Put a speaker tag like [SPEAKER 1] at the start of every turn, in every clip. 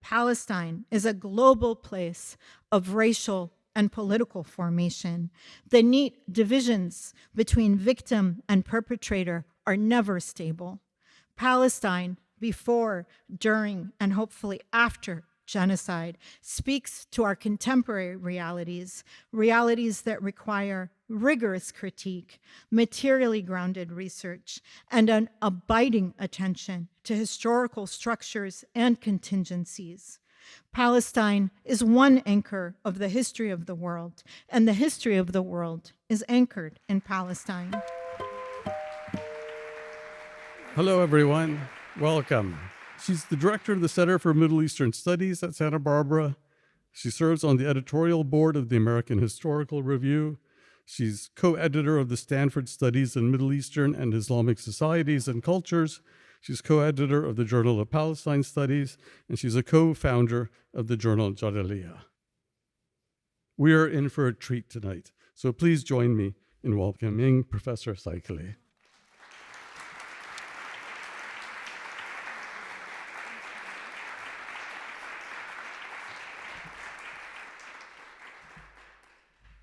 [SPEAKER 1] Palestine is a global place of racial and political formation. The neat divisions between victim and perpetrator are never stable. Palestine, before, during, and hopefully after genocide, speaks to our contemporary realities, realities that require rigorous critique, materially grounded research, and an abiding attention to historical structures and contingencies. Palestine is one anchor of the history of the world, and the history of the world is anchored in Palestine.
[SPEAKER 2] Hello, everyone. Welcome. She's the director of the Center for Middle Eastern Studies at Santa Barbara. She serves on the editorial board of the American Historical Review. She's co-editor of the Stanford Studies in Middle Eastern and Islamic Societies and Cultures. She's co-editor of the Journal of Palestine Studies, and she's a co-founder of the journal Jaraliyah. We are in for a treat tonight, so please join me in welcoming Professor Seikaly.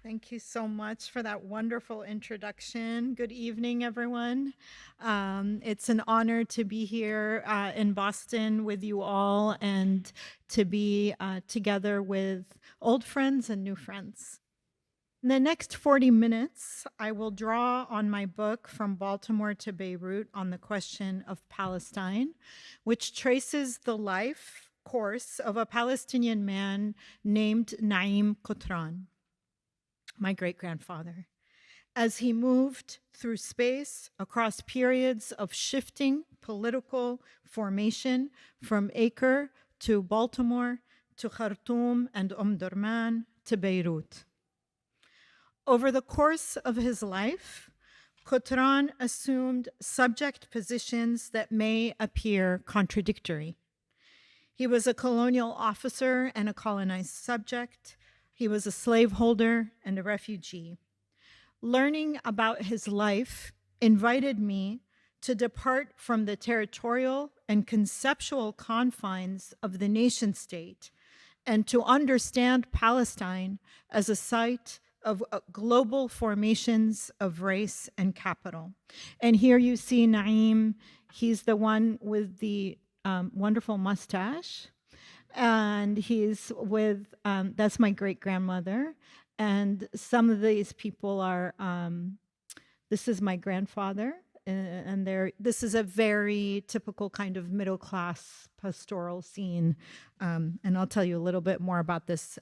[SPEAKER 1] Thank you so much for that wonderful introduction. Good evening, everyone. It's an honor to be here in Boston with you all and to be together with old friends and new friends. In the next 40 minutes, I will draw on my book From Baltimore to Beirut on the Question of Palestine, which traces the life course of a Palestinian man named Naim Qutran, my great-grandfather, as he moved through space across periods of shifting political formation from Acre to Baltimore to Khartoum and Durman to Beirut. Over the course of his life, Qutran assumed subject positions that may appear contradictory. He was a colonial officer and a colonized subject. He was a slaveholder and a refugee. Learning about his life invited me to depart from the territorial and conceptual confines of the nation state and to understand Palestine as a site of global formations of race and capital. And here you see Naim. He's the one with the wonderful mustache. And he's with, that's my great-grandmother. And some of these people are, this is my grandfather. And this is a very typical kind of middle-class pastoral scene. And I'll tell you a little bit more about this,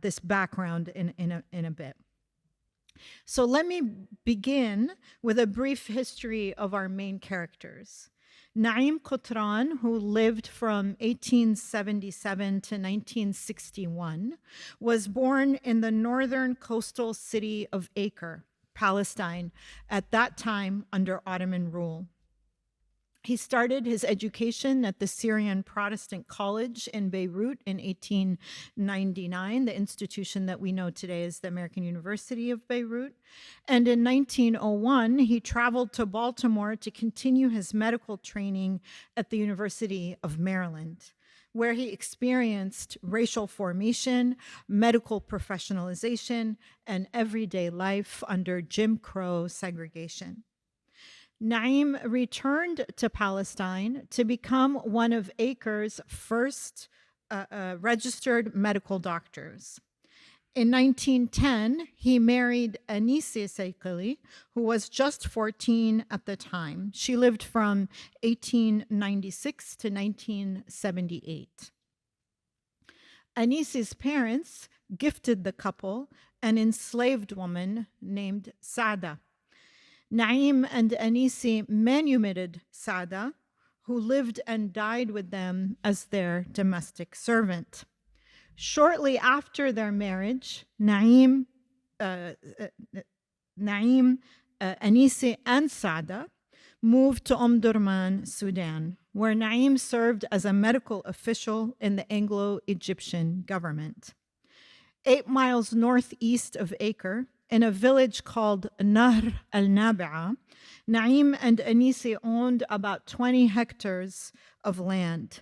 [SPEAKER 1] this background in a bit. So let me begin with a brief history of our main characters. Naim Qutran, who lived from 1877 to 1961, was born in the northern coastal city of Acre, Palestine, at that time under Ottoman rule. He started his education at the Syrian Protestant College in Beirut in 1899, the institution that we know today as the American University of Beirut. And in 1901, he traveled to Baltimore to continue his medical training at the University of Maryland, where he experienced racial formation, medical professionalization, and everyday life under Jim Crow segregation. Naim returned to Palestine to become one of Acre's first registered medical doctors. In 1910, he married Sherene Seikaly, who was just 14 at the time. She lived from 1896 to 1978. Anise's parents gifted the couple an enslaved woman named Sada. Naim and Anise manumitted Sada, who lived and died with them as their domestic servant. Shortly after their marriage, Naim, Anise, and Sada moved to Durman, Sudan, where Naim served as a medical official in the Anglo-Egyptian government. 8 miles northeast of Acre, in a village called Nahr al-Nabi'a, Naim and Anise owned about 20 hectares of land.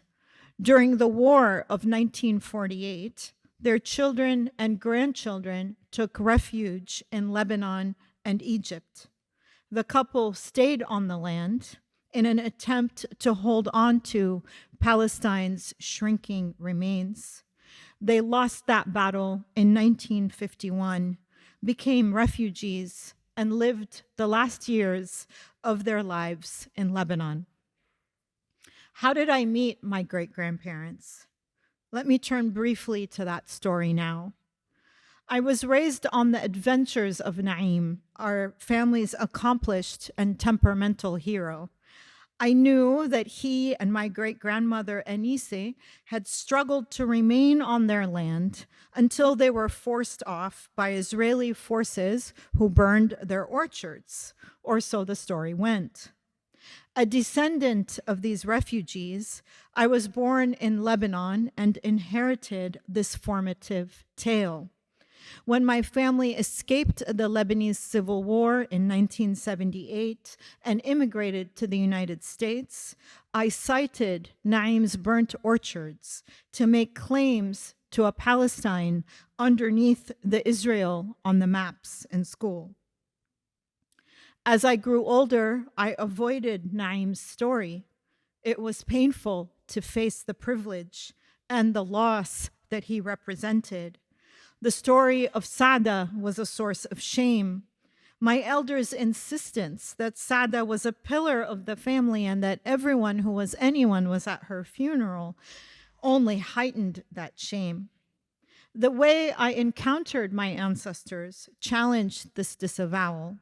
[SPEAKER 1] During the War of 1948, their children and grandchildren took refuge in Lebanon and Egypt. The couple stayed on the land in an attempt to hold on to Palestine's shrinking remains. They lost that battle in 1951, became refugees, and lived the last years of their lives in Lebanon. How did I meet my great grandparents? Let me turn briefly to that story now. I was raised on the adventures of Naim, our family's accomplished and temperamental hero. I knew that he and my great grandmother Anise had struggled to remain on their land until they were forced off by Israeli forces who burned their orchards, or so the story went. A descendant of these refugees, I was born in Lebanon and inherited this formative tale. When my family escaped the Lebanese Civil War in 1978 and immigrated to the United States, I cited Naim's burnt orchards to make claims to a Palestine underneath the Israel on the maps in school. As I grew older, I avoided Naim's story. It was painful to face the privilege and the loss that he represented. The story of Sada was a source of shame. My elders' insistence that Sada was a pillar of the family and that everyone who was anyone was at her funeral only heightened that shame. The way I encountered my ancestors challenged this disavowal.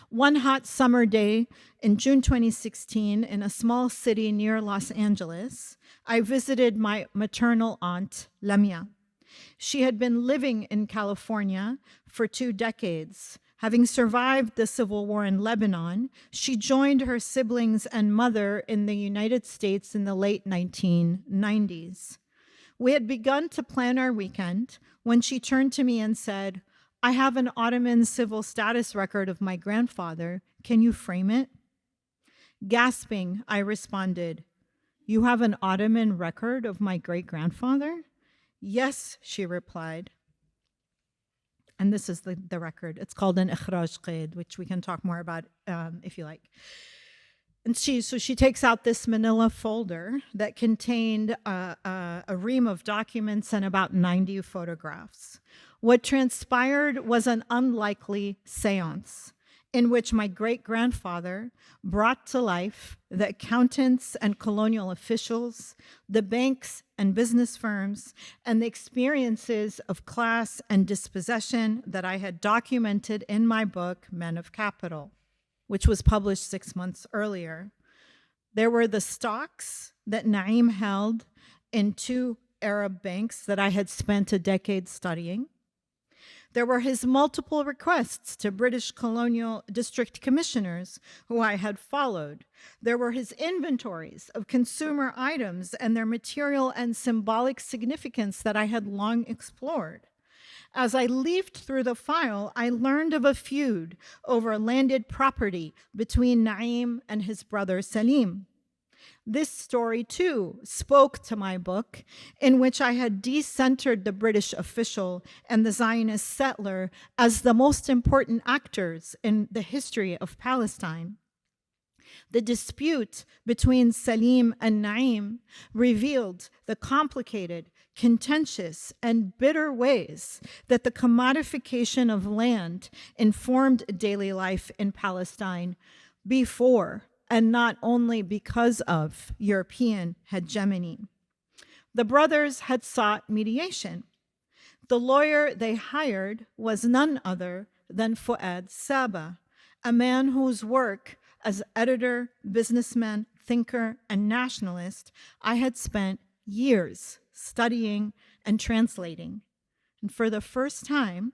[SPEAKER 1] One hot summer day in June 2016, in a small city near Los Angeles, I visited my maternal aunt, Lamia. She had been living in California for 2 decades. Having survived the civil war in Lebanon, she joined her siblings and mother in the United States in the late 1990s. We had begun to plan our weekend when she turned to me and said, "I have an Ottoman civil status record of my grandfather. Can you frame it?" Gasping, I responded, "You have an Ottoman record of my great-grandfather?" "Yes," she replied. And this is the record. It's called an ikhraj qaid, which we can talk more about if you like. And she takes out this manila folder that contained a ream of documents and about 90 photographs. What transpired was an unlikely seance in which my great-grandfather brought to life the accountants and colonial officials, the banks and business firms, and the experiences of class and dispossession that I had documented in my book, Men of Capital, which was published 6 months earlier. There were the stocks that Naim held in 2 Arab banks that I had spent a decade studying. There were his multiple requests to British colonial district commissioners who I had followed. There were his inventories of consumer items and their material and symbolic significance that I had long explored. As I leafed through the file, I learned of a feud over landed property between Naim and his brother Salim. This story, too, spoke to my book, in which I had decentered the British official and the Zionist settler as the most important actors in the history of Palestine. The dispute between Salim and Naim revealed the complicated, contentious, and bitter ways that the commodification of land informed daily life in Palestine before and not only because of European hegemony. The brothers had sought mediation. The lawyer they hired was none other than Fuad Saba, a man whose work as editor, businessman, thinker, and nationalist I had spent years studying and translating. And for the first time,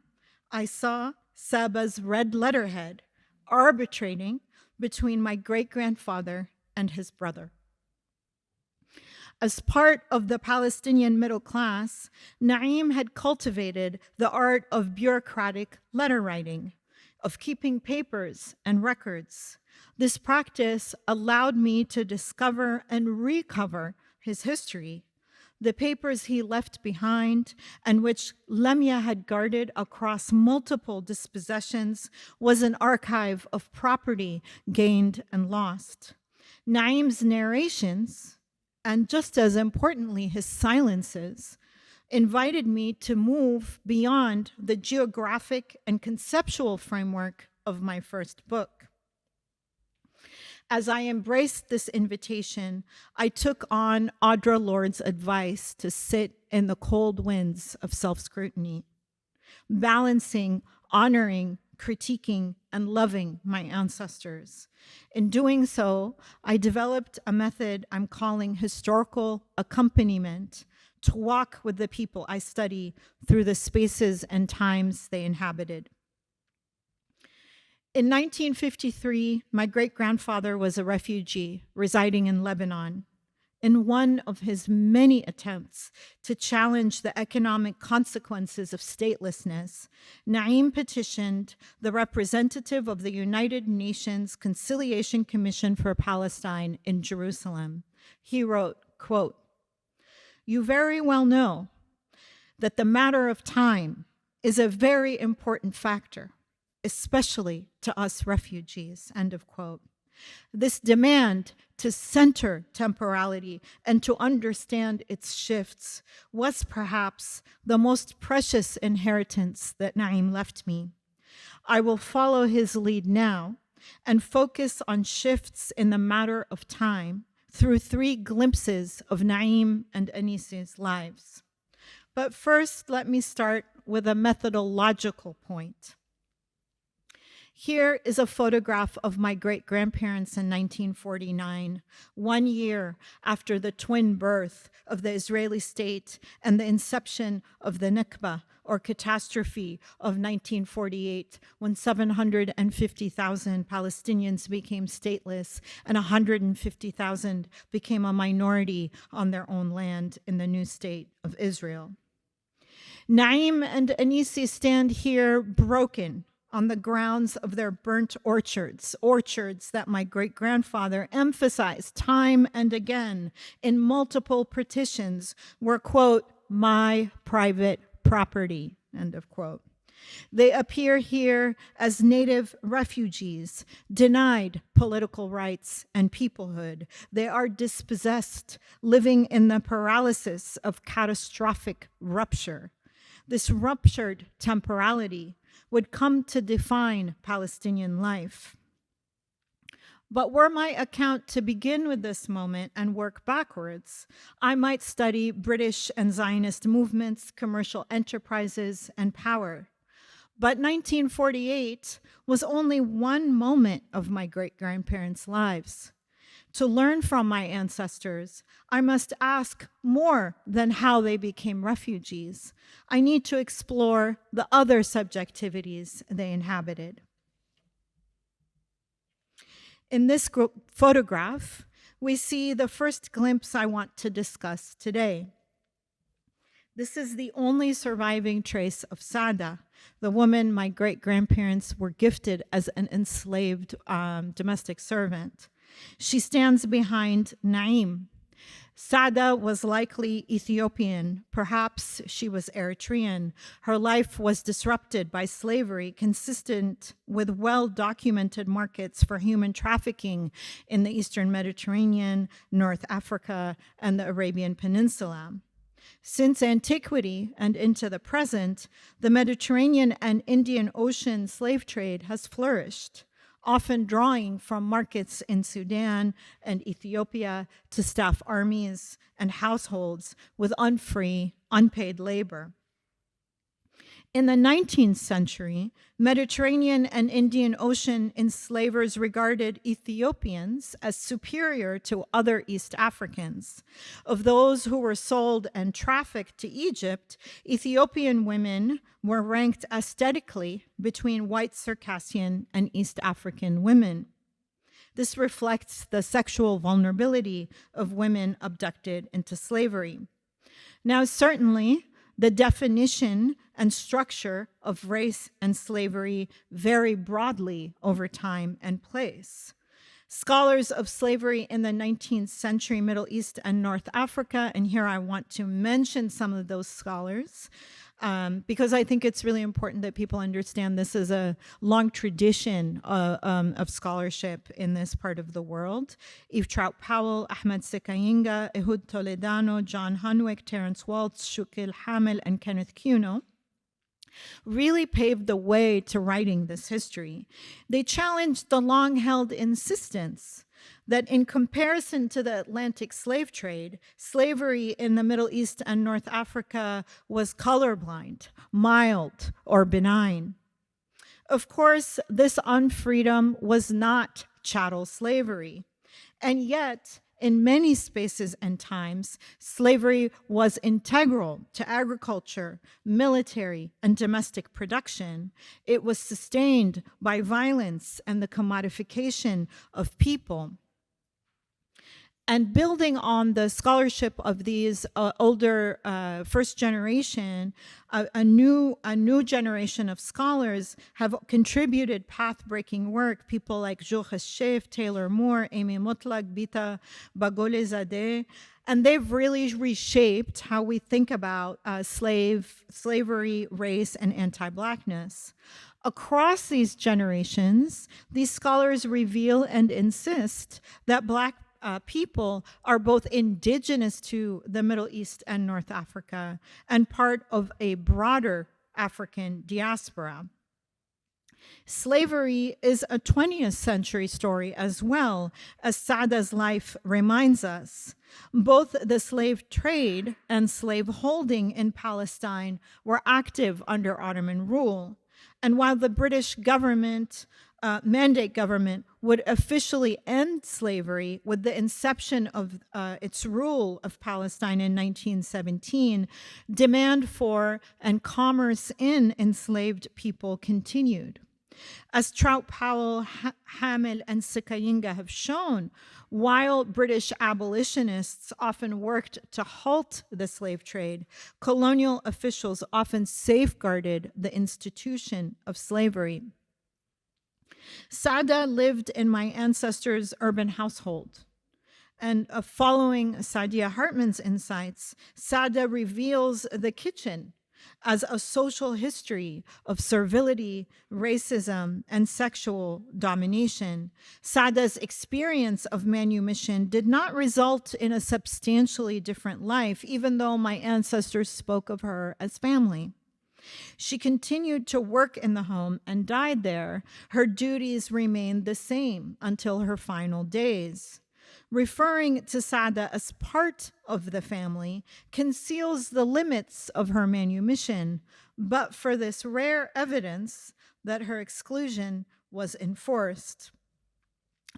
[SPEAKER 1] I saw Saba's red letterhead arbitrating between my great-grandfather and his brother. As part of the Palestinian middle class, Naim had cultivated the art of bureaucratic letter writing, of keeping papers and records. This practice allowed me to discover and recover his history, the papers he left behind, and which Lemia had guarded across multiple dispossessions, was an archive of property gained and lost. Naim's narrations, and just as importantly, his silences, invited me to move beyond the geographic and conceptual framework of my first book. As I embraced this invitation, I took on Audre Lorde's advice to sit in the cold winds of self-scrutiny, balancing, honoring, critiquing, and loving my ancestors. In doing so, I developed a method I'm calling historical accompaniment to walk with the people I study through the spaces and times they inhabited. In 1953, my great-grandfather was a refugee residing in Lebanon. In one of his many attempts to challenge the economic consequences of statelessness, Naim petitioned the representative of the United Nations Conciliation Commission for Palestine in Jerusalem. He wrote, quote, "You very well know that the matter of time is a very important factor, especially to us refugees," end of quote. This demand to center temporality and to understand its shifts was perhaps the most precious inheritance that Naim left me. I will follow his lead now and focus on shifts in the matter of time through 3 glimpses of Naim and Anisi's lives. But first, let me start with a methodological point. Here is a photograph of my great-grandparents in 1949, 1 year after the twin birth of the Israeli state and the inception of the Nakba, or catastrophe, of 1948, when 750,000 Palestinians became stateless and 150,000 became a minority on their own land in the new state of Israel. Naim and Anisi stand here broken on the grounds of their burnt orchards that my great-grandfather emphasized time and again in multiple petitions were, quote, "my private property," end of quote. They appear here as native refugees, denied political rights and peoplehood. They are dispossessed, living in the paralysis of catastrophic rupture. This ruptured temporality would come to define Palestinian life. But were my account to begin with this moment and work backwards, I might study British and Zionist movements, commercial enterprises, and power. But 1948 was only one moment of my great-grandparents' lives. To learn from my ancestors, I must ask more than how they became refugees. I need to explore the other subjectivities they inhabited. In this photograph, we see the first glimpse I want to discuss today. This is the only surviving trace of Sada, the woman my great-grandparents were gifted as an enslaved domestic servant. She stands behind Naim. Sada was likely Ethiopian, perhaps she was Eritrean. Her life was disrupted by slavery, consistent with well-documented markets for human trafficking in the Eastern Mediterranean, North Africa, and the Arabian Peninsula. Since antiquity and into the present, the Mediterranean and Indian Ocean slave trade has flourished, often drawing from markets in Sudan and Ethiopia to staff armies and households with unfree, unpaid labor. In the 19th century, Mediterranean and Indian Ocean enslavers regarded Ethiopians as superior to other East Africans. Of those who were sold and trafficked to Egypt, Ethiopian women were ranked aesthetically between white Circassian and East African women. This reflects the sexual vulnerability of women abducted into slavery. Now, certainly, the definition and structure of race and slavery vary broadly over time and place. Scholars of slavery in the 19th century Middle East and North Africa, and here I want to mention some of those scholars because I think it's really important that people understand this is a long tradition of scholarship in this part of the world. Eve Trout Powell, Ahmed Sekayinga, Ehud Toledano, John Hunwick, Terence Waltz, Shukil Hamel, and Kenneth Cuno really paved the way to writing this history. They challenged the long-held insistence that in comparison to the Atlantic slave trade, slavery in the Middle East and North Africa was colorblind, mild, or benign. Of course, this unfreedom was not chattel slavery, and yet in many spaces and times, slavery was integral to agriculture, military, and domestic production. It was sustained by violence and the commodification of people. And building on the scholarship of these older first generation, a new generation of scholars have contributed path-breaking work. People like Jules Sheff, Taylor Moore, Amy Mutlaq, Bita Bagolezadeh, and they've really reshaped how we think about slavery, race, and anti-Blackness. Across these generations, these scholars reveal and insist that Black people are both indigenous to the Middle East and North Africa and part of a broader African diaspora. Slavery is a 20th century story as well, as Saada's life reminds us. Both the slave trade and slave holding in Palestine were active under Ottoman rule. And while the British government mandate government would officially end slavery with the inception of its rule of Palestine in 1917, demand for and commerce in enslaved people continued. As Trout Powell, Hamel, and Sekayinga have shown, while British abolitionists often worked to halt the slave trade, colonial officials often safeguarded the institution of slavery. Saada lived in my ancestors' urban household. And following Saadia Hartman's insights, Saada reveals the kitchen as a social history of servility, racism, and sexual domination. Saada's experience of manumission did not result in a substantially different life, even though my ancestors spoke of her as family. She continued to work in the home and died there. Her duties remained the same until her final days. Referring to Saada as part of the family conceals the limits of her manumission, but for this rare evidence that her exclusion was enforced.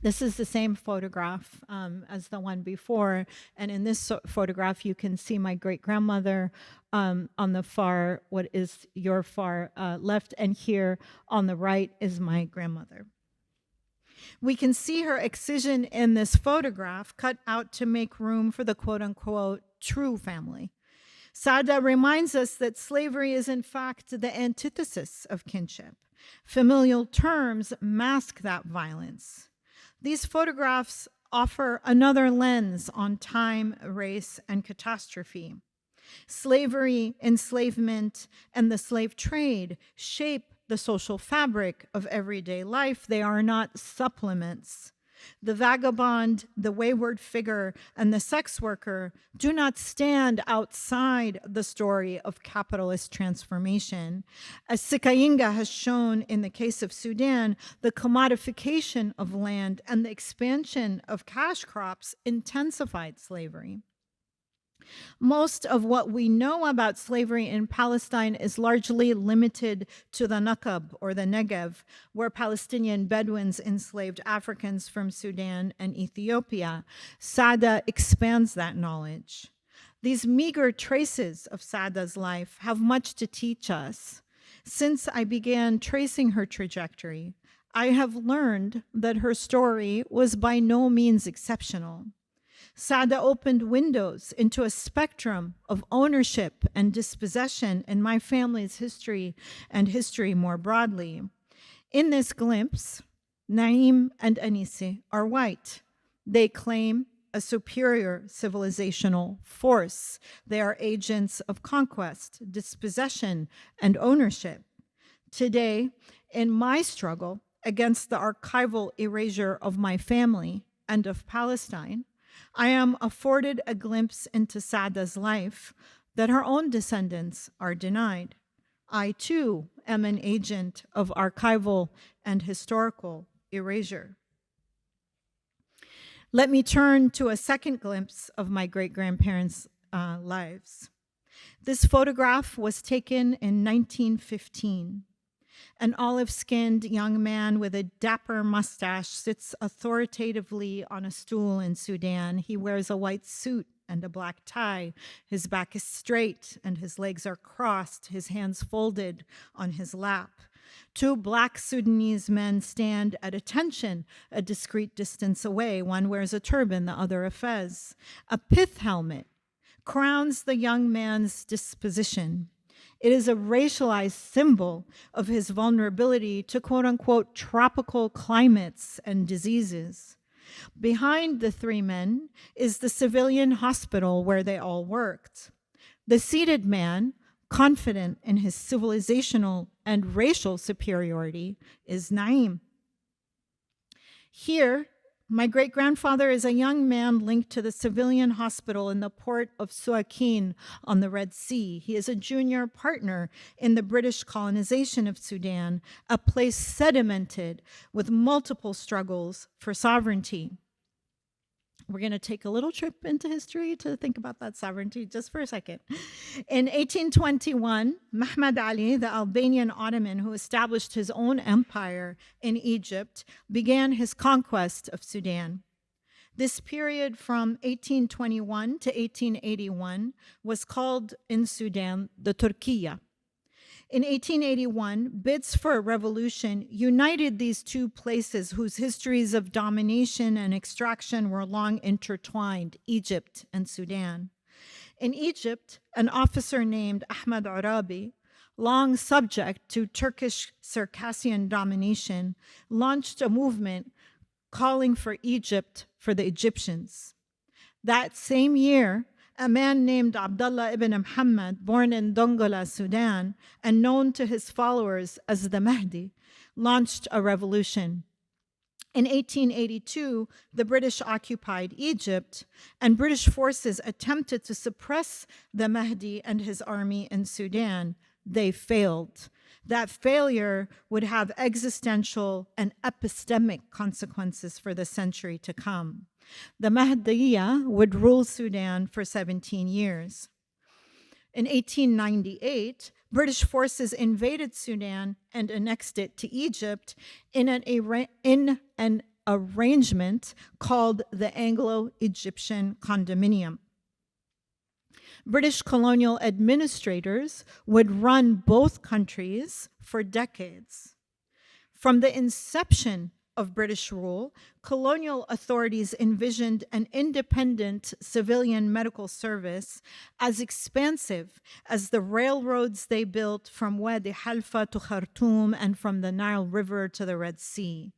[SPEAKER 1] This is the same photograph as the one before, and in this photograph you can see my great-grandmother on the far, what is your far left, and here on the right is my grandmother. We can see her excision in this photograph cut out to make room for the quote-unquote true family. Saada reminds us that slavery is in fact the antithesis of kinship. Familial terms mask that violence. These photographs offer another lens on time, race, and catastrophe. Slavery, enslavement, and the slave trade shape the social fabric of everyday life. They are not supplements. The vagabond, the wayward figure, and the sex worker do not stand outside the story of capitalist transformation. As Sekayinga has shown in the case of Sudan, the commodification of land and the expansion of cash crops intensified slavery. Most of what we know about slavery in Palestine is largely limited to the Nakab or the Negev, where Palestinian Bedouins enslaved Africans from Sudan and Ethiopia. Saada expands that knowledge. These meager traces of Saada's life have much to teach us. Since I began tracing her trajectory, I have learned that her story was by no means exceptional. Saada opened windows into a spectrum of ownership and dispossession in my family's history and history more broadly. In this glimpse, Naim and Anisi are white. They claim a superior civilizational force. They are agents of conquest, dispossession, and ownership. Today, in my struggle against the archival erasure of my family and of Palestine, I am afforded a glimpse into Saada's life that her own descendants are denied. I too am an agent of archival and historical erasure. Let me turn to a second glimpse of my great grandparents' lives. This photograph was taken in 1915. An olive-skinned young man with a dapper mustache sits authoritatively on a stool in Sudan. He wears a white suit and a black tie. His back is straight and his legs are crossed, his hands folded on his lap. Two black Sudanese men stand at attention a discreet distance away. One wears a turban, the other a fez. A pith helmet crowns the young man's disposition. It is a racialized symbol of his vulnerability to quote unquote tropical climates and diseases. Behind the three men is the civilian hospital where they all worked. The seated man, confident in his civilizational and racial superiority, is Naim. Here, my great-grandfather is a young man linked to the civilian hospital in the port of Suakin on the Red Sea. He is a junior partner in the British colonization of Sudan, a place sedimented with multiple struggles for sovereignty. We're going to take a little trip into history to think about that sovereignty just for a second. In 1821, Muhammad Ali, the Albanian Ottoman who established his own empire in Egypt, began his conquest of Sudan. This period from 1821 to 1881 was called in Sudan the Turkiya. In 1881, bids for a revolution united these two places whose histories of domination and extraction were long intertwined, Egypt and Sudan. In Egypt, an officer named Ahmed Arabi, long subject to Turkish Circassian domination, launched a movement calling for Egypt for the Egyptians. That same year, a man named Abdullah ibn Muhammad, born in Dongola, Sudan, and known to his followers as the Mahdi, launched a revolution. In 1882, the British occupied Egypt, and British forces attempted to suppress the Mahdi and his army in Sudan. They failed. That failure would have existential and epistemic consequences for the century to come. The Mahdiyya would rule Sudan for 17 years. In 1898, British forces invaded Sudan and annexed it to Egypt in an arrangement called the Anglo-Egyptian Condominium. British colonial administrators would run both countries for decades. From the inception of British rule, colonial authorities envisioned an independent civilian medical service as expansive as the railroads they built from Wadi Halfa to Khartoum and from the Nile River to the Red Sea.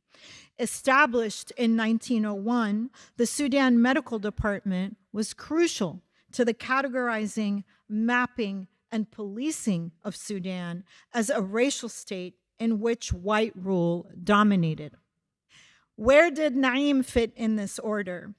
[SPEAKER 1] Established in 1901, the Sudan Medical Department was crucial to the categorizing, mapping, and policing of Sudan as a racial state in which white rule dominated. Where did Naim fit in this order?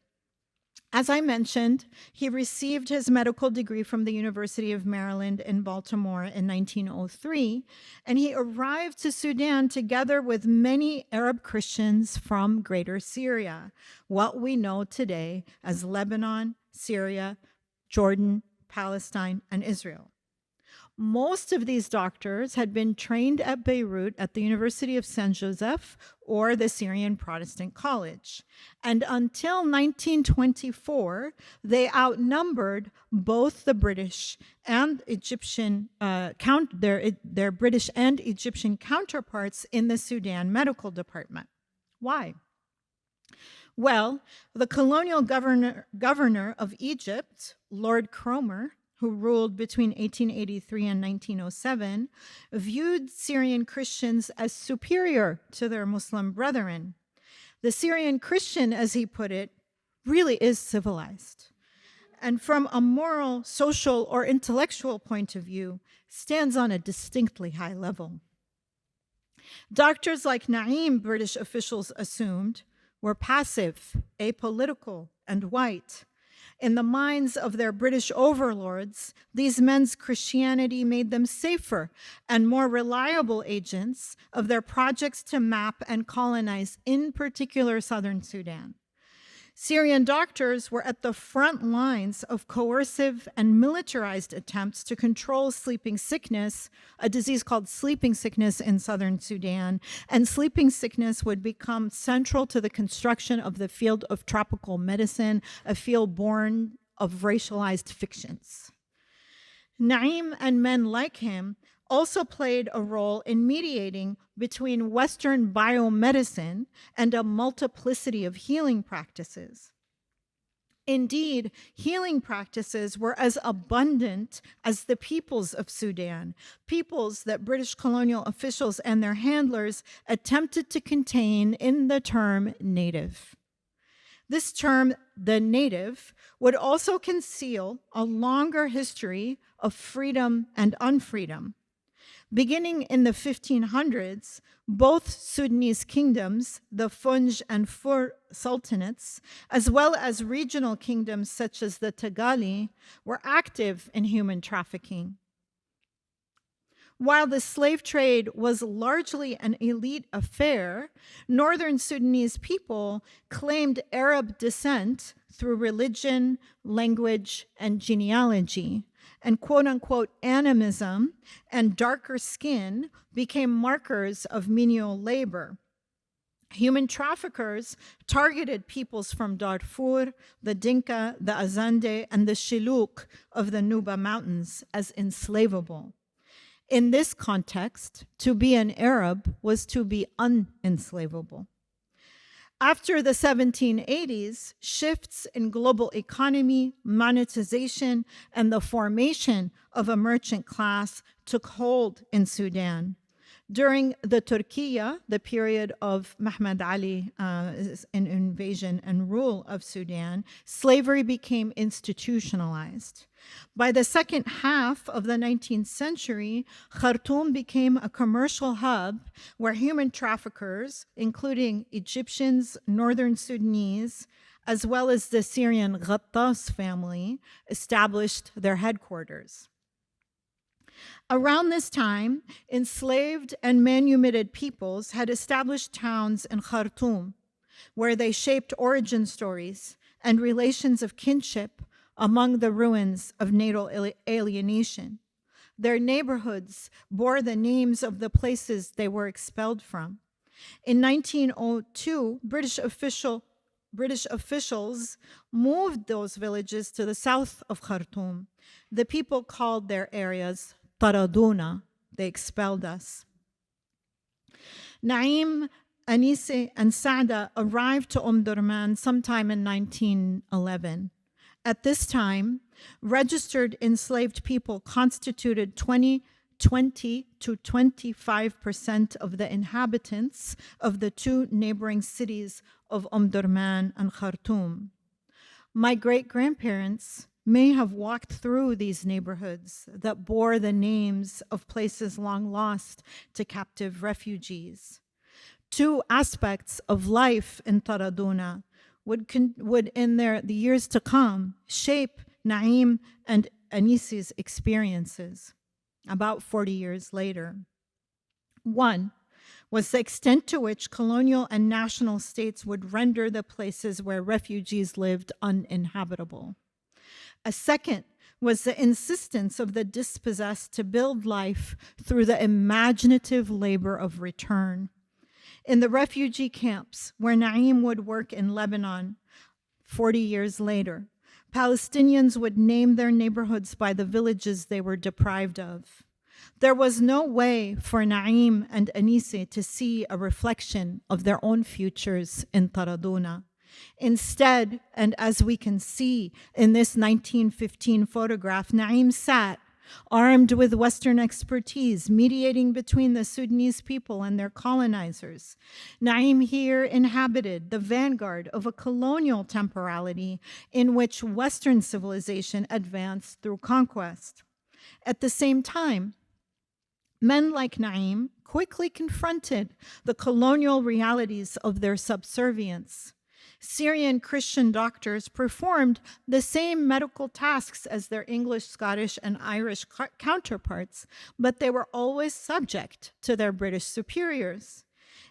[SPEAKER 1] As I mentioned, he received his medical degree from the University of Maryland in Baltimore in 1903, and he arrived to Sudan together with many Arab Christians from Greater Syria, what we know today as Lebanon, Syria, Jordan, Palestine, and Israel. Most of these doctors had been trained at Beirut at the University of Saint Joseph or the Syrian Protestant College. And until 1924, they outnumbered both the British and Egyptian, their British and Egyptian counterparts in the Sudan Medical Department. Why? Well, the colonial governor of Egypt, Lord Cromer, who ruled between 1883 and 1907, viewed Syrian Christians as superior to their Muslim brethren. The Syrian Christian, as he put it, really is civilized, and from a moral, social, or intellectual point of view, stands on a distinctly high level. Doctors like Naim, British officials assumed, were passive, apolitical, and white. In the minds of their British overlords, these men's Christianity made them safer and more reliable agents of their projects to map and colonize, in particular, southern Sudan. Syrian doctors were at the front lines of coercive and militarized attempts to control sleeping sickness, a disease called sleeping sickness in southern Sudan, and sleeping sickness would become central to the construction of the field of tropical medicine, a field born of racialized fictions. Naim and men like him also played a role in mediating between Western biomedicine and a multiplicity of healing practices. Indeed, healing practices were as abundant as the peoples of Sudan, peoples that British colonial officials and their handlers attempted to contain in the term native. This term, the native, would also conceal a longer history of freedom and unfreedom. Beginning in the 1500s, both Sudanese kingdoms, the Funj and Fur sultanates, as well as regional kingdoms such as the Tagali, were active in human trafficking. While the slave trade was largely an elite affair, northern Sudanese people claimed Arab descent through religion, language, and genealogy, and quote-unquote animism and darker skin became markers of menial labor. Human traffickers targeted peoples from Darfur, the Dinka, the Azande, and the Shilluk of the Nuba Mountains as enslavable. In this context, to be an Arab was to be unenslavable. After the 1780s, shifts in global economy, monetization, and the formation of a merchant class took hold in Sudan. During the Turkiya, the period of Muhammad Ali invasion and rule of Sudan, slavery became institutionalized. By the second half of the 19th century, Khartoum became a commercial hub where human traffickers, including Egyptians, northern Sudanese, as well as the Syrian Ghattas family, established their headquarters. Around this time, enslaved and manumitted peoples had established towns in Khartoum, where they shaped origin stories and relations of kinship among the ruins of natal alienation. Their neighborhoods bore the names of the places they were expelled from. In 1902, British officials moved those villages to the south of Khartoum. The people called their areas Taraduna. They expelled us. Naim, Anise, and Saada arrived to Durman sometime in 1911. At this time, registered enslaved people constituted 20 to 25% of the inhabitants of the two neighboring cities of Durman and Khartoum. My great-grandparents may have walked through these neighborhoods that bore the names of places long lost to captive refugees. Two aspects of life in Taraduna would in the years to come shape Naim and Anise's experiences about 40 years later. One was the extent to which colonial and national states would render the places where refugees lived uninhabitable. A second was the insistence of the dispossessed to build life through the imaginative labor of return. In the refugee camps where Naim would work in Lebanon 40 years later, Palestinians would name their neighborhoods by the villages they were deprived of. There was no way for Naim and Anise to see a reflection of their own futures in Taraduna. Instead, and as we can see in this 1915 photograph, Naim sat armed with Western expertise, mediating between the Sudanese people and their colonizers. Naim here inhabited the vanguard of a colonial temporality in which Western civilization advanced through conquest. At the same time, men like Naim quickly confronted the colonial realities of their subservience. Syrian Christian doctors performed the same medical tasks as their English, Scottish, and Irish counterparts, but they were always subject to their British superiors.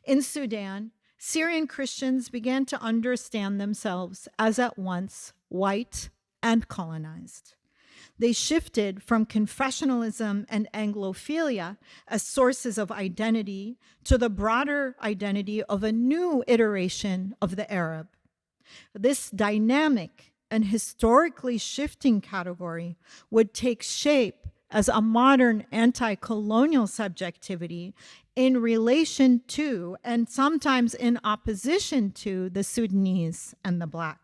[SPEAKER 1] In Sudan, Syrian Christians began to understand themselves as at once white and colonized. They shifted from confessionalism and Anglophilia as sources of identity to the broader identity of a new iteration of the Arab. This dynamic and historically shifting category would take shape as a modern anti-colonial subjectivity in relation to, and sometimes in opposition to, the Sudanese and the Black.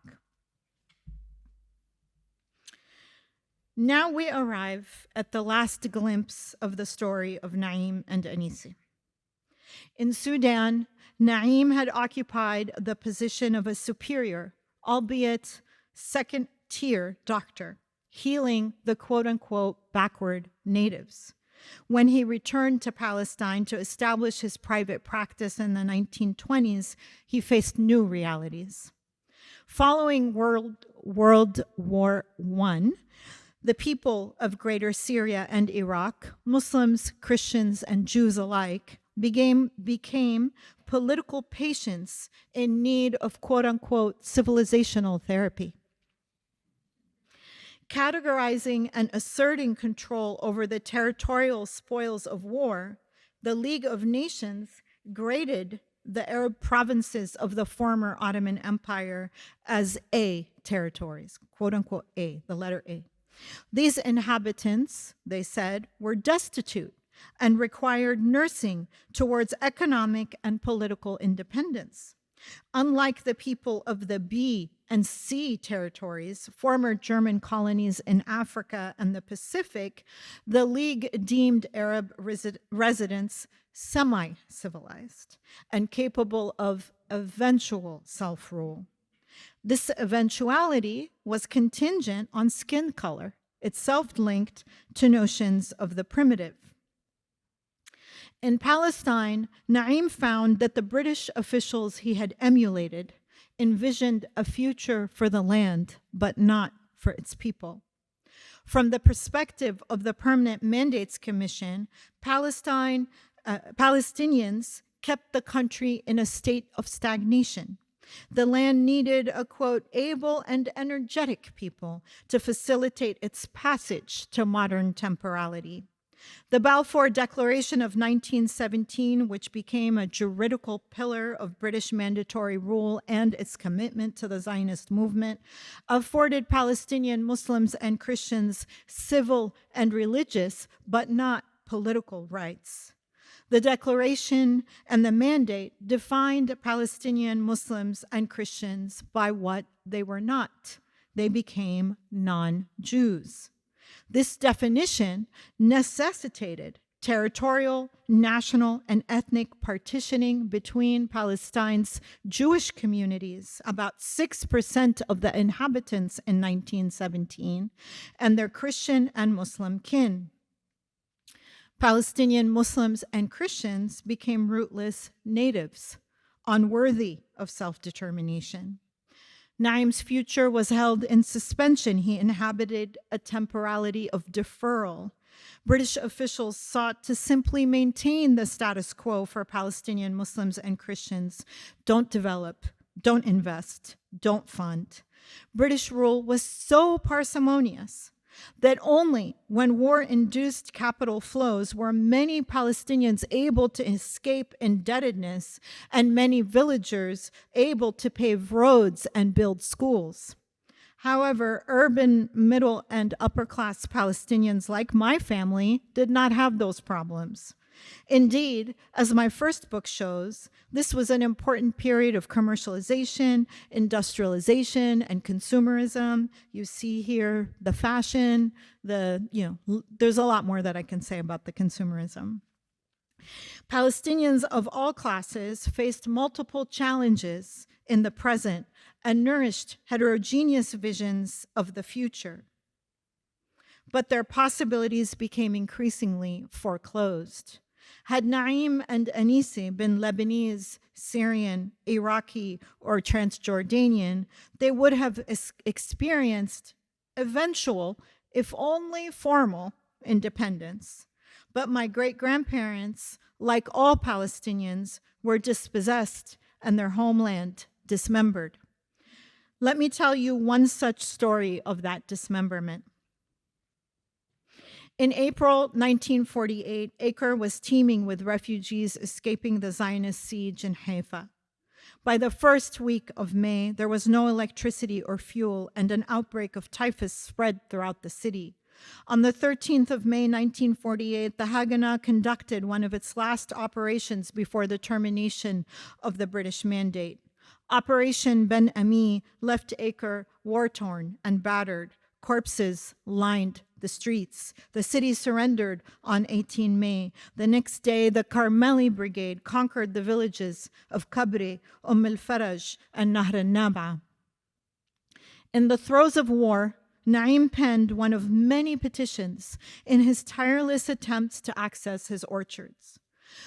[SPEAKER 1] Now we arrive at the last glimpse of the story of Naim and Anisi. In Sudan, Naim had occupied the position of a superior, albeit second-tier doctor, healing the quote-unquote backward natives. When he returned to Palestine to establish his private practice in the 1920s, he faced new realities. Following World War I, the people of Greater Syria and Iraq, Muslims, Christians, and Jews alike, became political patients in need of quote-unquote civilizational therapy. Categorizing and asserting control over the territorial spoils of war, the League of Nations graded the Arab provinces of the former Ottoman Empire as A territories, quote-unquote A, the letter A. These inhabitants, they said, were destitute and required nursing towards economic and political independence. Unlike the people of the B and C territories, former German colonies in Africa and the Pacific, the League deemed Arab residents semi-civilized and capable of eventual self-rule. This eventuality was contingent on skin color, itself linked to notions of the primitive. In Palestine, Naim found that the British officials he had emulated envisioned a future for the land, but not for its people. From the perspective of the Permanent Mandates Commission, Palestinians kept the country in a state of stagnation. The land needed a, quote, able and energetic people to facilitate its passage to modern temporality. The Balfour Declaration of 1917, which became a juridical pillar of British mandatory rule and its commitment to the Zionist movement, afforded Palestinian Muslims and Christians civil and religious, but not political rights. The Declaration and the Mandate defined Palestinian Muslims and Christians by what they were not. They became non-Jews. This definition necessitated territorial, national, and ethnic partitioning between Palestine's Jewish communities, about 6% of the inhabitants in 1917, and their Christian and Muslim kin. Palestinian Muslims and Christians became rootless natives, unworthy of self-determination. Naim's future was held in suspension. He inhabited a temporality of deferral. British officials sought to simply maintain the status quo for Palestinian Muslims and Christians. Don't develop, don't invest, don't fund. British rule was so parsimonious that only when war-induced capital flows were many Palestinians able to escape indebtedness and many villagers able to pave roads and build schools. However, urban middle and upper class Palestinians like my family did not have those problems. Indeed, as my first book shows, this was an important period of commercialization, industrialization, and consumerism. You see here the fashion, there's a lot more that I can say about the consumerism. Palestinians of all classes faced multiple challenges in the present and nourished heterogeneous visions of the future. But their possibilities became increasingly foreclosed. Had Naim and Anisi been Lebanese, Syrian, Iraqi, or Transjordanian, they would have experienced eventual, if only formal, independence. But my great-grandparents, like all Palestinians, were dispossessed and their homeland dismembered. Let me tell you one such story of that dismemberment. In April 1948, Acre was teeming with refugees escaping the Zionist siege in Haifa. By the first week of May, there was no electricity or fuel, and an outbreak of typhus spread throughout the city. On the 13th of May, 1948, the Haganah conducted one of its last operations before the termination of the British Mandate. Operation Ben Ami left Acre war-torn and battered. Corpses lined the streets. The city surrendered on 18 May. The next day, the Carmeli Brigade conquered the villages of Kabri, el-Faraj, and Nahr al-Naba. In the throes of war, Naim penned one of many petitions in his tireless attempts to access his orchards.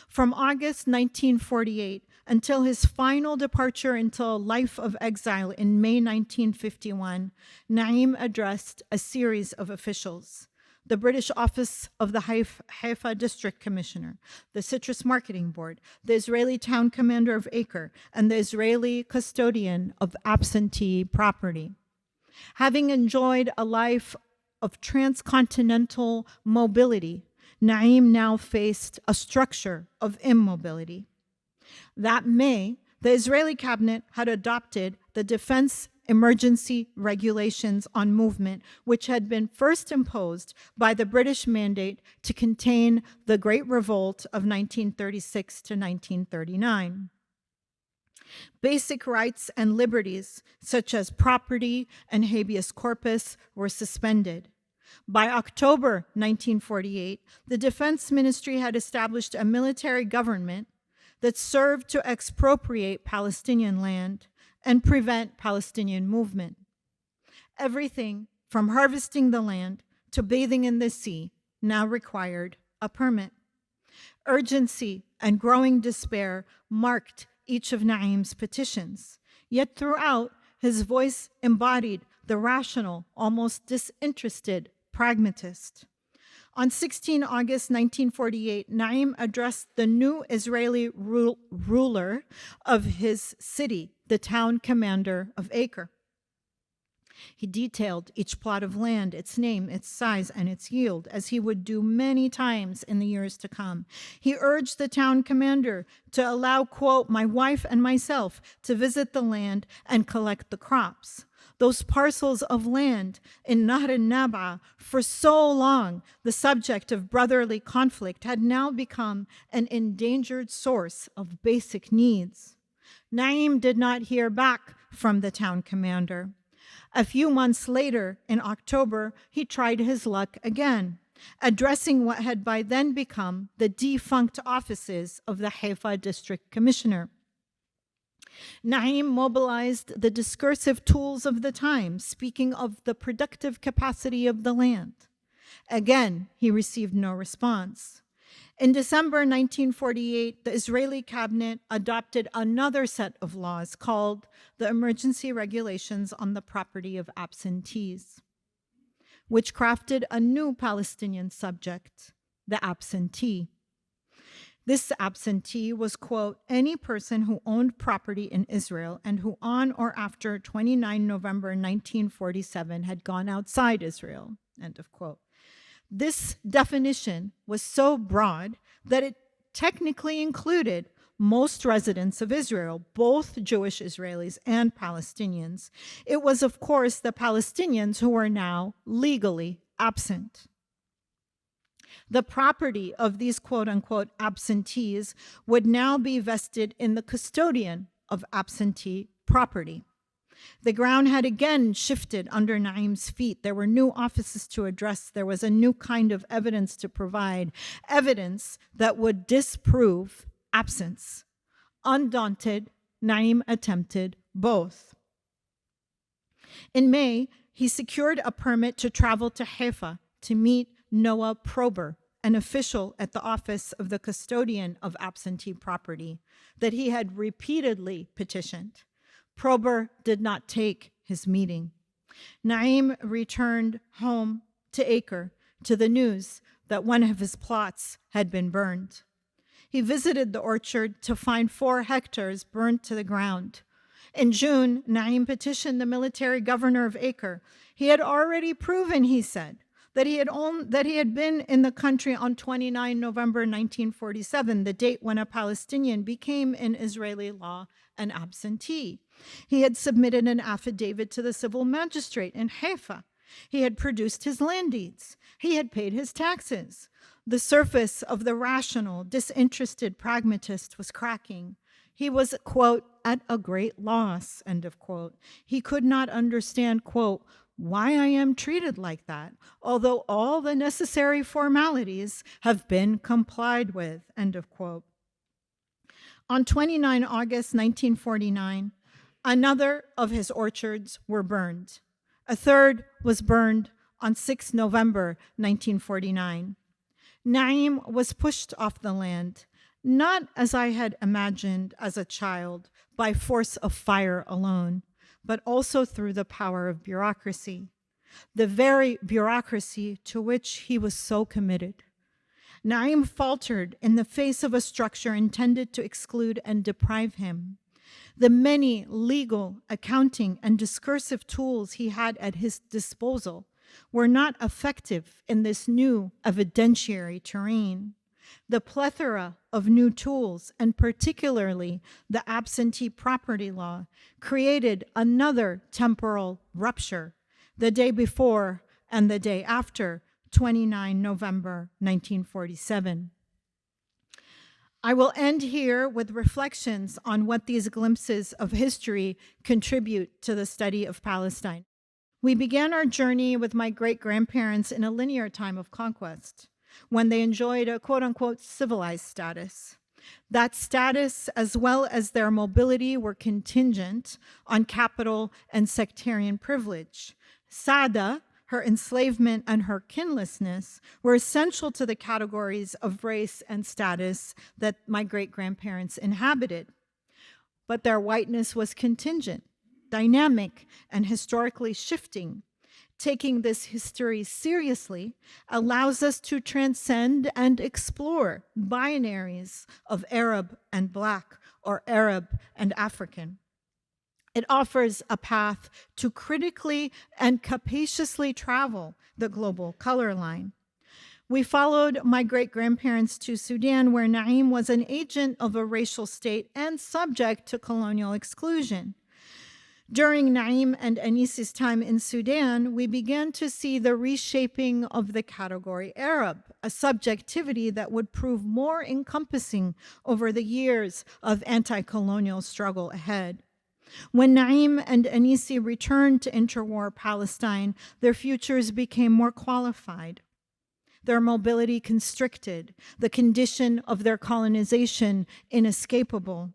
[SPEAKER 1] From August 1948 until his final departure into a life of exile in May 1951, Naim addressed a series of officials: the British Office of the Haifa District Commissioner, the Citrus Marketing Board, the Israeli Town Commander of Acre, and the Israeli Custodian of Absentee Property. Having enjoyed a life of transcontinental mobility, Naim now faced a structure of immobility. That May, the Israeli cabinet had adopted the Defense Emergency Regulations on Movement, which had been first imposed by the British Mandate to contain the Great Revolt of 1936 to 1939. Basic rights and liberties, such as property and habeas corpus, were suspended. By October 1948, the Defense Ministry had established a military government that served to expropriate Palestinian land and prevent Palestinian movement. Everything from harvesting the land to bathing in the sea now required a permit. Urgency and growing despair marked each of Naim's petitions, yet throughout, his voice embodied the rational, almost disinterested pragmatist. On 16 August 1948, Naim addressed the new Israeli ruler of his city, the town commander of Acre. He detailed each plot of land, its name, its size, and its yield, as he would do many times in the years to come. He urged the town commander to allow, quote, my wife and myself to visit the land and collect the crops. Those parcels of land in Nahr al-Naba, for so long the subject of brotherly conflict, had now become an endangered source of basic needs. Naim did not hear back from the town commander. A few months later, in October, he tried his luck again, addressing what had by then become the defunct offices of the Haifa District Commissioner. Naim mobilized the discursive tools of the time, speaking of the productive capacity of the land. Again, he received no response. In December 1948, the Israeli cabinet adopted another set of laws called the Emergency Regulations on the Property of Absentees, which crafted a new Palestinian subject, the absentee. This absentee was, quote, any person who owned property in Israel and who on or after 29 November 1947 had gone outside Israel, end of quote. This definition was so broad that it technically included most residents of Israel, both Jewish Israelis and Palestinians. It was, of course, the Palestinians who were now legally absent. The property of these quote-unquote absentees would now be vested in the custodian of absentee property. The ground had again shifted under Naim's feet. There were new offices to address. There was a new kind of evidence to provide, evidence that would disprove absence. Undaunted, Naim attempted both. In May, he secured a permit to travel to Haifa to meet Noah Prober, an official at the office of the custodian of absentee property that he had repeatedly petitioned. Prober did not take his meeting. Naim returned home to Acre to the news that one of his plots had been burned. He visited the orchard to find 4 hectares burned to the ground. In June, Naim petitioned the military governor of Acre. He had already proven, he said, that he had been in the country on 29 November 1947, the date when a Palestinian became in Israeli law an absentee. He had submitted an affidavit to the civil magistrate in Haifa. He had produced his land deeds. He had paid his taxes. The surface of the rational, disinterested pragmatist was cracking. He was, quote, at a great loss, end of quote. He could not understand, quote, why I am treated like that, although all the necessary formalities have been complied with, end of quote. On 29 August 1949, another of his orchards were burned. A third was burned on 6 November 1949. Naim was pushed off the land, not as I had imagined as a child, by force of fire alone, but also through the power of bureaucracy, the very bureaucracy to which he was so committed. Naim faltered in the face of a structure intended to exclude and deprive him. The many legal, accounting, and discursive tools he had at his disposal were not effective in this new evidentiary terrain. The plethora of new tools, and particularly the absentee property law, created another temporal rupture the day before and the day after 29 November 1947. I will end here with reflections on what these glimpses of history contribute to the study of Palestine. We began our journey with my great-grandparents in a linear time of conquest, when they enjoyed a quote-unquote civilized status. That status, as well as their mobility, were contingent on capital and sectarian privilege. Sada, her enslavement, and her kinlessness were essential to the categories of race and status that my great-grandparents inhabited. But their whiteness was contingent, dynamic, and historically shifting. Taking this history seriously allows us to transcend and explore binaries of Arab and Black, or Arab and African. It offers a path to critically and capaciously travel the global color line. We followed my great-grandparents to Sudan, where Naim was an agent of a racial state and subject to colonial exclusion. During Naim and Anis's time in Sudan, we began to see the reshaping of the category Arab, a subjectivity that would prove more encompassing over the years of anti-colonial struggle ahead. When Naim and Anisi returned to interwar Palestine, their futures became more qualified, their mobility constricted, the condition of their colonization inescapable.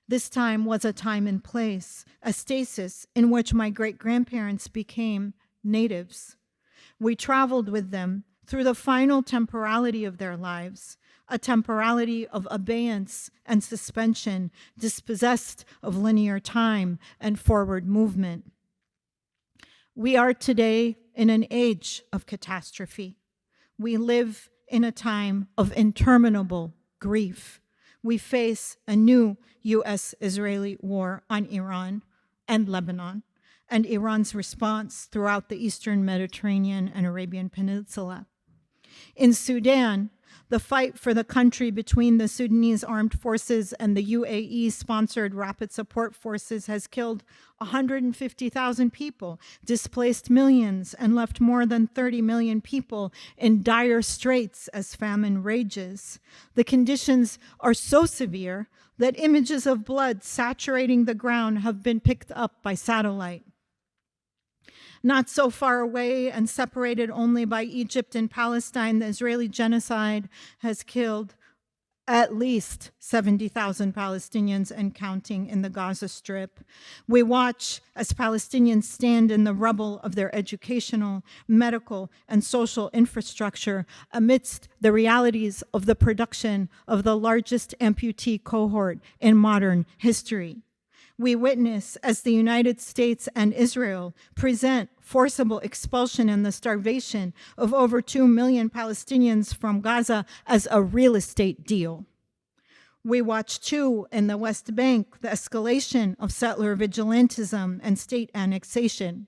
[SPEAKER 1] This time was a time and place, a stasis in which my great-grandparents became natives. We traveled with them through the final temporality of their lives, a temporality of abeyance and suspension, dispossessed of linear time and forward movement. We are today in an age of catastrophe. We live in a time of interminable grief. We face a new U.S.-Israeli war on Iran and Lebanon, and Iran's response throughout the Eastern Mediterranean and Arabian Peninsula. In Sudan, The fight for the country between the Sudanese armed forces and the UAE-sponsored Rapid Support Forces has killed 150,000 people, displaced millions, and left more than 30 million people in dire straits as famine rages. The conditions are so severe that images of blood saturating the ground have been picked up by satellite. Not so far away and separated only by Egypt and Palestine, the Israeli genocide has killed at least 70,000 Palestinians and counting in the Gaza Strip. We watch as Palestinians stand in the rubble of their educational, medical, and social infrastructure amidst the realities of the production of the largest amputee cohort in modern history. We witness as the United States and Israel present forcible expulsion and the starvation of over 2 million Palestinians from Gaza as a real estate deal. We watch, too, in the West Bank, the escalation of settler vigilantism and state annexation.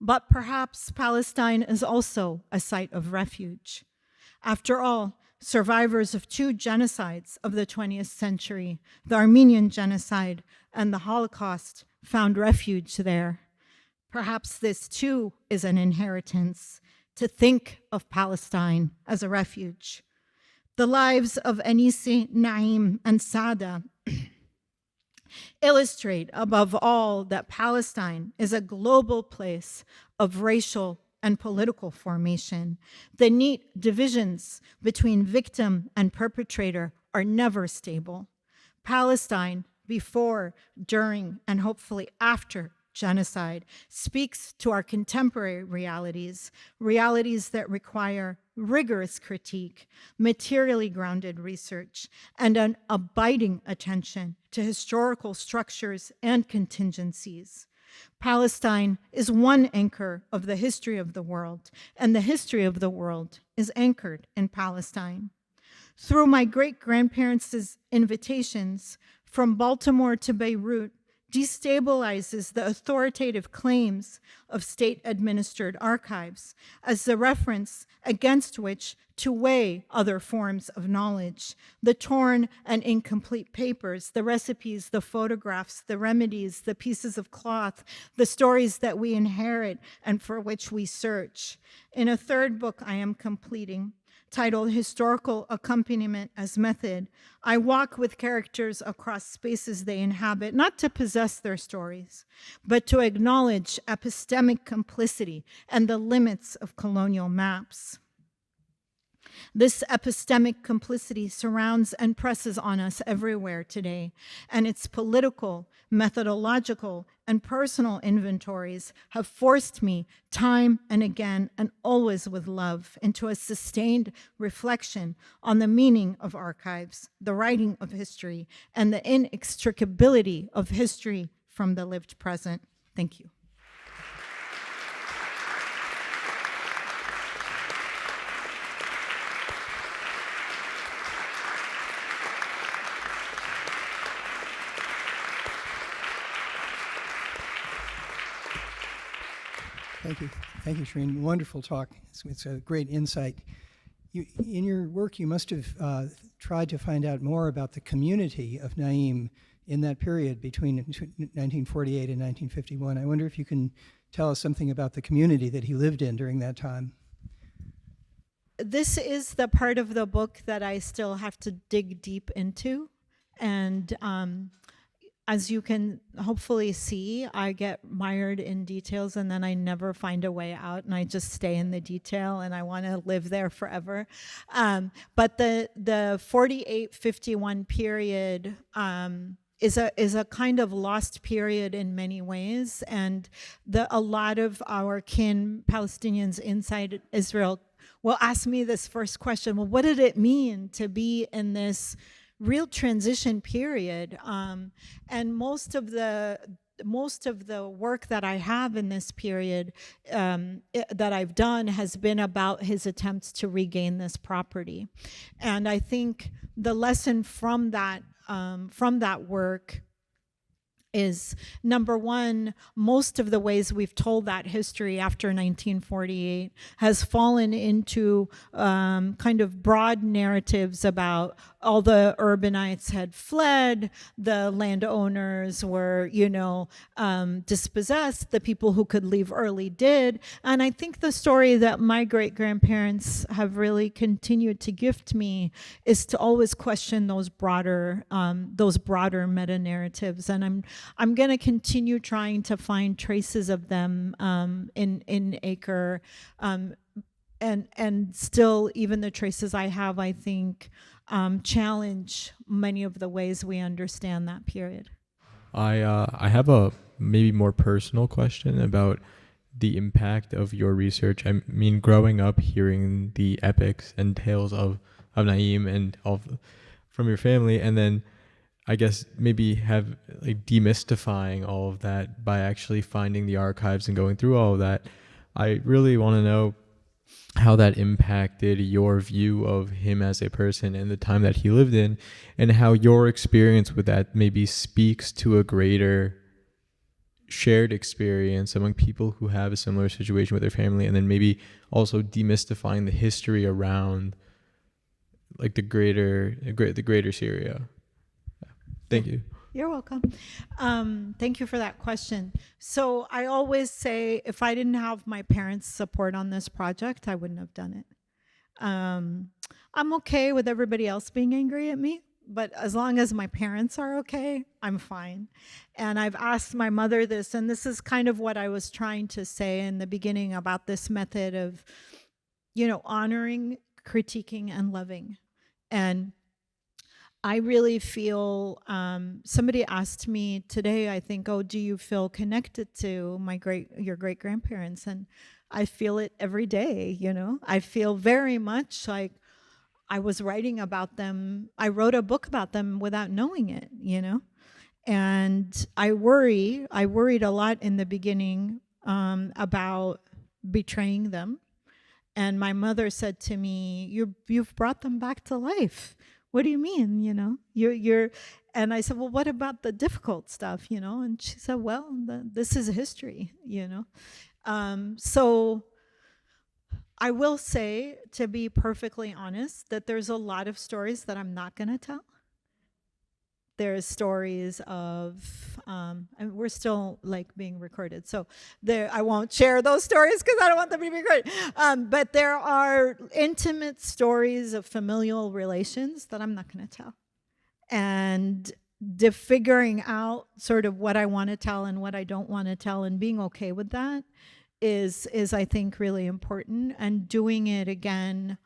[SPEAKER 1] But perhaps Palestine is also a site of refuge. After all, survivors of 2 genocides of the 20th century, the Armenian genocide and the Holocaust, found refuge there. Perhaps this too is an inheritance, to think of Palestine as a refuge. The lives of Anisi, Naim, and Sada illustrate above all that Palestine is a global place of racial and political formation. The neat divisions between victim and perpetrator are never stable. Palestine, before, during, and hopefully after genocide, speaks to our contemporary realities, realities that require rigorous critique, materially grounded research, and an abiding attention to historical structures and contingencies. Palestine is one anchor of the history of the world, and the history of the world is anchored in Palestine. Through my great-grandparents' invitations, from Baltimore to Beirut destabilizes the authoritative claims of state-administered archives as the reference against which to weigh other forms of knowledge. The torn and incomplete papers, the recipes, the photographs, the remedies, the pieces of cloth, the stories that we inherit and for which we search. In a third book I am completing, titled Historical Accompaniment as Method, I walk with characters across spaces they inhabit, not to possess their stories, but to acknowledge epistemic complicity and the limits of colonial maps. This epistemic complicity surrounds and presses on us everywhere today, and its political, methodological, and personal inventories have forced me time and again, and always with love, into a sustained reflection on the meaning of archives, the writing of history, and the inextricability of history from the lived present. Thank you.
[SPEAKER 3] Thank you. Thank you, Sherene. Wonderful talk. It's a great insight. In your work, you must have tried to find out more about the community of Naim in that period between 1948 and 1951. I wonder if you can tell us something about the community that he lived in during that time.
[SPEAKER 1] This is the part of the book that I still have to dig deep into. And as you can hopefully see, I get mired in details and then I never find a way out, and I just stay in the detail and I want to live there forever. But the 48-51 period is a kind of lost period in many ways, and a lot of our kin Palestinians inside Israel will ask me this first question: well, what did it mean to be in this real transition period? And most of the work that I have in this period that I've done has been about his attempts to regain this property. And I think the lesson from that work is, number one, most of the ways we've told that history after 1948 has fallen into kind of broad narratives about all the urbanites had fled, the landowners were, dispossessed, the people who could leave early did. And I think the story that my great-grandparents have really continued to gift me is to always question those broader meta-narratives. And I'm going to continue trying to find traces of them in Acre, and still, even the traces I have, I think, challenge many of the ways we understand that period.
[SPEAKER 4] I have a maybe more personal question about the impact of your research. I mean, growing up hearing the epics and tales of Naim and from your family, and then I guess maybe have like demystifying all of that by actually finding the archives and going through all of that. I really want to know how that impacted your view of him as a person and the time that he lived in, and how your experience with that maybe speaks to a greater shared experience among people who have a similar situation with their family, and then maybe also demystifying the history around like the greater Syria. Thank you.
[SPEAKER 1] You're welcome. Thank you for that question. So I always say, if I didn't have my parents' support on this project, I wouldn't have done it. I'm okay with everybody else being angry at me, but as long as my parents are okay, I'm fine. And I've asked my mother this, and this is kind of what I was trying to say in the beginning about this method of, honoring, critiquing, and loving. And I really feel, somebody asked me today, I think, oh, do you feel connected to your great-grandparents? And I feel it every day, I feel very much like I was writing about them. I wrote a book about them without knowing it, And I worried a lot in the beginning about betraying them. And my mother said to me, you've brought them back to life. What do you mean? You're, and I said, well, what about the difficult stuff? And she said, well, this is history, So I will say, to be perfectly honest, that there's a lot of stories that I'm not going to tell. There's stories of, and we're still being recorded, so I won't share those stories because I don't want them to be recorded. But there are intimate stories of familial relations that I'm not going to tell. And figuring out sort of what I want to tell and what I don't want to tell, and being okay with that is I think really important. And doing it again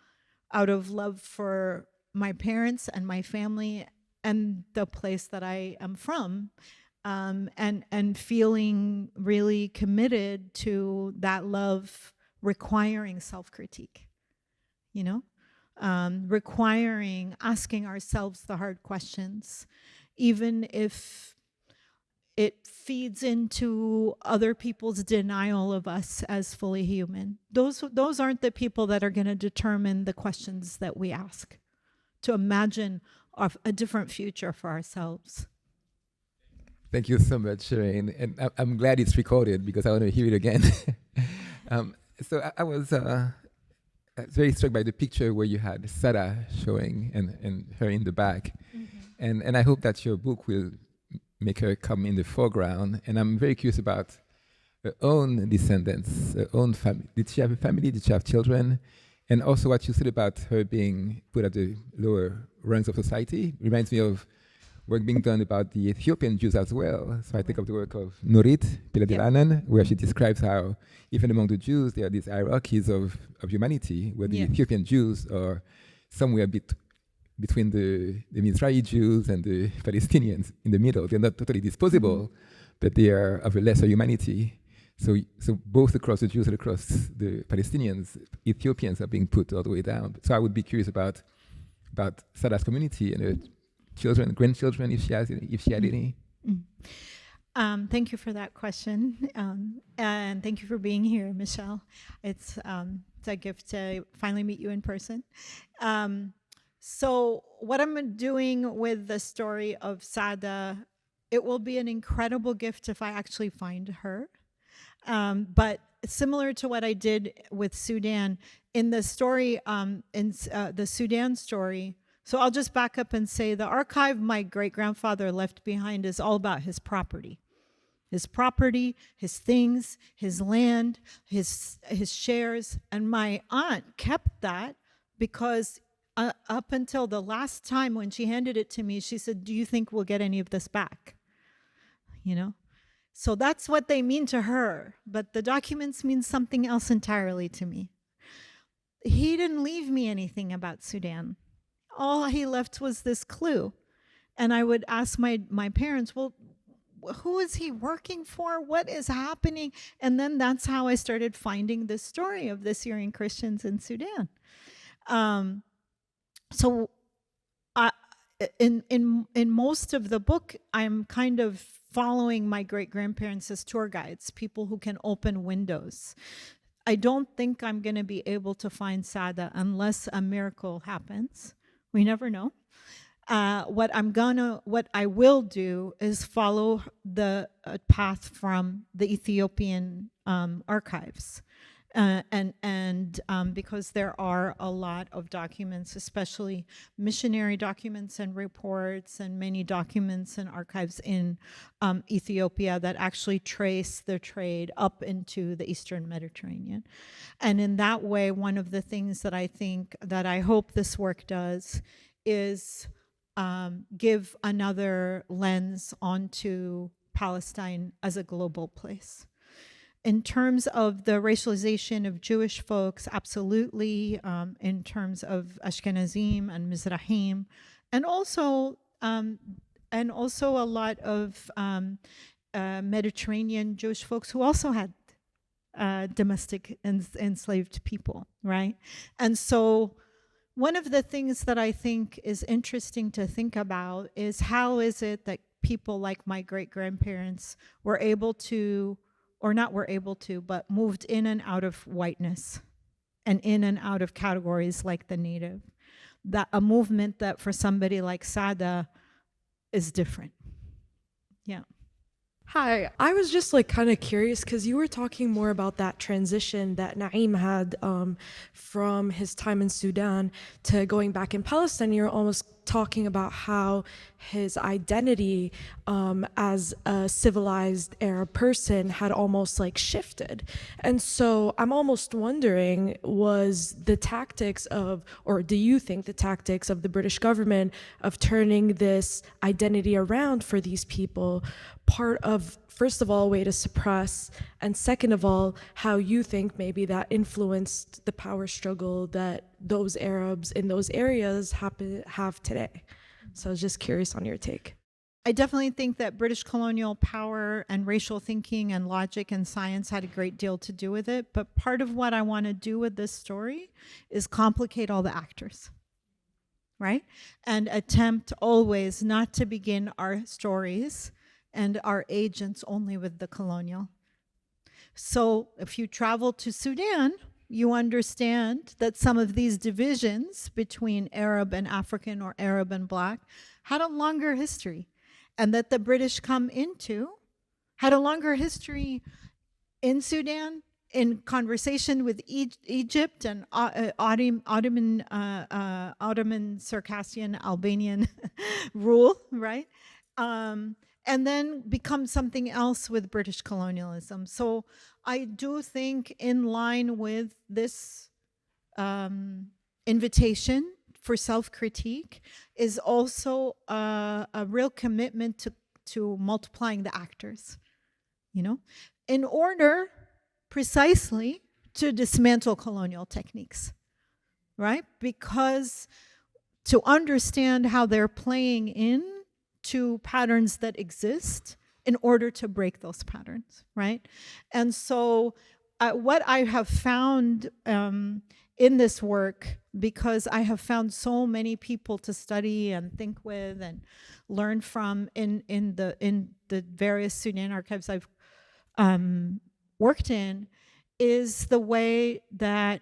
[SPEAKER 1] out of love for my parents and my family and the place that I am from, and feeling really committed to that love, requiring self-critique, requiring asking ourselves the hard questions, even if it feeds into other people's denial of us as fully human. Those aren't the people that are going to determine the questions that we ask, to imagine a different future for ourselves.
[SPEAKER 5] Thank you so much, Sherene. And I'm glad it's recorded because I want to hear it again. So I was very struck by the picture where you had Sarah showing and her in the back. Mm-hmm. And I hope that your book will make her come in the foreground. And I'm very curious about her own descendants, her own family. Did she have a family? Did she have children? And also what you said about her being put at the lower rungs of society reminds me of work being done about the Ethiopian Jews as well. So I think of the work of Nurit Piladelanen, where she describes how even among the Jews, there are these hierarchies of humanity, where the Ethiopian Jews are somewhere between the Mizrahi Jews and the Palestinians in the middle. They're not totally disposable, but they are of a lesser humanity. So both across the Jews and across the Palestinians, Ethiopians are being put all the way down. So I would be curious about Sarah's community and her children, grandchildren, if she had any.
[SPEAKER 1] Thank you for that question, and thank you for being here, Michelle. It's a gift to finally meet you in person. So what I'm doing with the story of Sada it will be an incredible gift if I actually find her. But similar to what I did with Sudan, in the story, the Sudan story, so I'll just back up and say the archive my great-grandfather left behind is all about his property. His property, his things, his land, his shares. And my aunt kept that because up until the last time when she handed it to me, she said, "Do you think we'll get any of this back?" You know? So that's what they mean to her, but the documents mean something else entirely to me. He didn't leave me anything about Sudan. All he left was this clue. And I would ask my parents, well, who is he working for? What is happening? And then that's how I started finding the story of the Syrian Christians in Sudan. So in most of the book, I'm kind of following my great-grandparents as tour guides, people who can open windows. I don't think I'm going to be able to find Sada unless a miracle happens. We never know. What I will do is follow the path from the Ethiopian archives. Because there are a lot of documents, especially missionary documents and reports and many documents and archives in Ethiopia that actually trace the trade up into the Eastern Mediterranean. And in that way, one of the things that I hope this work does is give another lens onto Palestine as a global place. In terms of the racialization of Jewish folks, absolutely. In terms of Ashkenazim and Mizrahim, and also a lot of Mediterranean Jewish folks who also had domestic enslaved people, right? And so one of the things that I think is interesting to think about is how is it that people like my great-grandparents were able to, or not were able to, but moved in and out of whiteness and in and out of categories like the native. That a movement that for somebody like Sada is different. Yeah.
[SPEAKER 6] Hi, I was just like kind of curious because you were talking more about that transition that Naim had from his time in Sudan to going back in Palestine. You're almost talking about how his identity as a civilized Arab person had almost like shifted. And so I'm almost wondering, was the tactics of, or do you think the tactics of the British government of turning this identity around for these people part of, first of all, a way to suppress, and second of all, how you think maybe that influenced the power struggle that those Arabs in those areas have today? So I was just curious on your take.
[SPEAKER 1] I definitely think that British colonial power and racial thinking and logic and science had a great deal to do with it. But part of what I want to do with this story is complicate all the actors, right? And attempt always not to begin our stories and our agents only with the colonial. So if you travel to Sudan, you understand that some of these divisions between Arab and African or Arab and Black had a longer history, and that the British had a longer history in Sudan, in conversation with Egypt and Ottoman Circassian Albanian rule, right? And then become something else with British colonialism. So I do think, in line with this invitation for self-critique, is also a real commitment to multiplying the actors, you know, in order precisely to dismantle colonial techniques, right? Because to understand how they're playing in to patterns that exist in order to break those patterns, right? And so what I have found in this work, because I have found so many people to study and think with and learn from in the various Sudan archives I've worked in, is the way that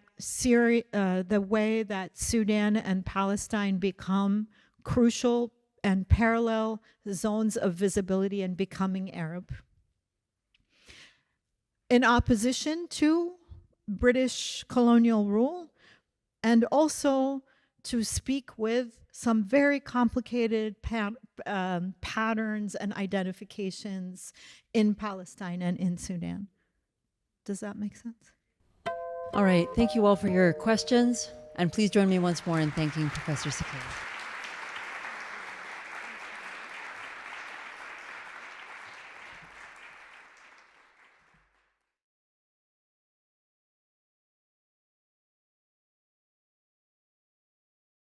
[SPEAKER 1] Sudan and Palestine become crucial and parallel zones of visibility and becoming Arab. In opposition to British colonial rule, and also to speak with some very complicated patterns and identifications in Palestine and in Sudan. Does that make sense?
[SPEAKER 7] All right, thank you all for your questions, and please join me once more in thanking Professor Seikaly.